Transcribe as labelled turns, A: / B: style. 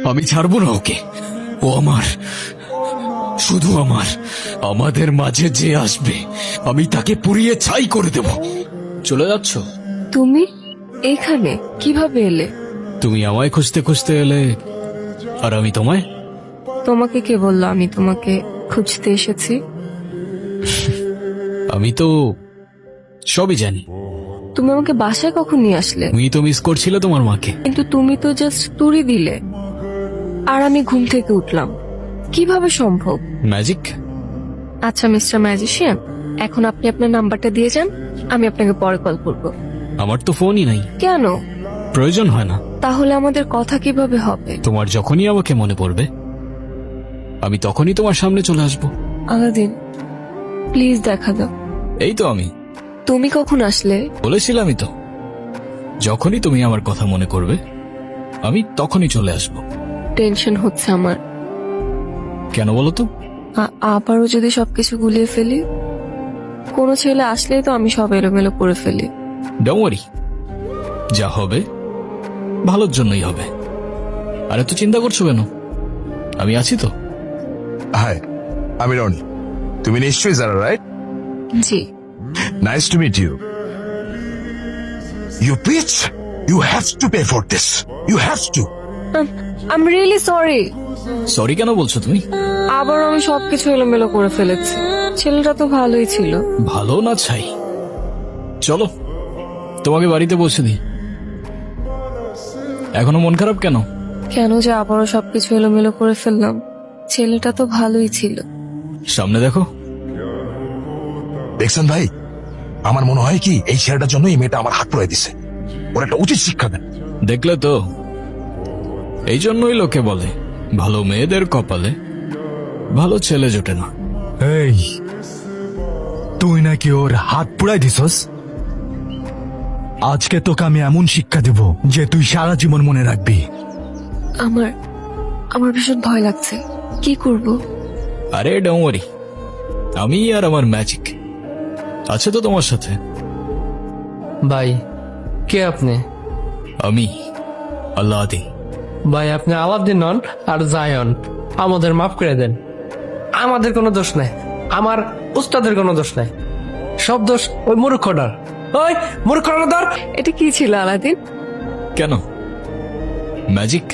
A: আমি ছাড়বো না ওকে। ও আমার, শুধু আমার। আমাদের মাঝে যে আসবে আমি তাকে পুড়িয়ে ছাই করে দেব। চলে যাচ্ছ?
B: তুমি এখানে কিভাবে এলে?
A: তুমি আমায় খুঁজতে খুঁজতে এলে, আর আমি তোমায়।
B: তোমাকে কে বললো আমি তোমাকে খুঁজতে এসেছি?
A: আমি তো সবই জানি।
B: তুমি আমাকে বাসায় কখন নিয়ে আসলে?
A: তুমি তো মিস করছিলে তোমার মাকে।
B: কিন্তু তুমি তো জাস্ট তুড়ি দিলে, আর আমি ঘুম থেকে উঠলাম। কিভাবে সম্ভব?
A: ম্যাজিক।
B: আচ্ছা মিস্টার ম্যাজিশিয়ান, এখন আপনি আপনার নাম্বারটা দিয়ে যান, আমি আপনাকে পরে কল করব।
A: আমার তো ফোনই নাই।
B: কেন?
A: প্রয়োজন হয় না।
B: তাহলে আমাদের কথা কিভাবে হবে?
A: তোমার যখনই আমাকে মনে পড়বে আমি তখনই তোমার সামনে চলে আসবো।
B: আলাদিন, প্লিজ দেখা দাও।
A: এই তো আমি।
B: তুমি কখন আসলে?
A: বলেছিলামই তো, যখনই তুমি আমার কথা মনে করবে আমি তখনই চলে আসব।
B: টেনশন হচ্ছে আমার।
A: কেন বলো তো?
B: আবারও যদি সবকিছু গুলিয়ে ফেলি? কোনো ছেলে আসলেই তো আমি সব এলোমেলো করে ফেলি।
A: ডোন্ট ওয়ারি, যা হবে ভালোর জন্যই হবে। আর এত চিন্তা করছো কেন? আমি আছি তো।
C: হাই, আমি রনি। তুমি নিশ্চয়ই জারা, রাইট?
B: জি।
C: Nice to meet you. You bitch, you have to pay for this. You have to.
B: I am really sorry.
A: Sorry কেন বলছো তুমি?
B: আবার আমি সবকিছু এলোমেলো করে ফেলেছি। ছেলেটা তো ভালোই ছিল।
A: ভালো না ছাই? চলো তোমাকে বাড়িতে পৌঁছে দিই। এখনো মন খারাপ কেন?
B: কেন যে আবারও সবকিছু এলোমেলো করে ফেললাম? ছেলেটা তো ভালোই ছিল।
A: সামনে দেখো।
C: দেখছেন ভাই, আমার মনে হয় কি এই ছেলেটার জন্য এই মেয়েটা আমার হাত পুড়াই দিছে। ওর একটা উচিত শিক্ষা দেন।
A: দেখলে তো, এই জন্যই লোকে বলে ভালো মেয়েদের কপালে ভালো ছেলে জোটে না।
D: এই, তুই নাকি ওর হাত পুড়াই দিছস? আজকে তোকে আমি এমন শিক্ষা দেব যে তুই সারা জীবন মনে রাখবি।
B: আমার আমার ভীষণ ভয় লাগছে। কি করব?
A: আরে ডোন্ট ওয়ারি, আমি আর আমার ম্যাজিক আছে তো তোমার সাথে।
E: ভাই, কে আপনি?
A: আমি আল্লাদিন।
E: ভাই, আপনি আলাদিন নন আর জায়ন। আমাদের মাফ করে দেন। আমাদের কোনো দোষ নাই, আমার উস্তাদের কোনো দোষ নাই। সব দোষ ওই মূর্খটার। ওই মূর্খটার।
B: এটা কি ছিল আলাদিন?
A: কেন ম্যাজিক?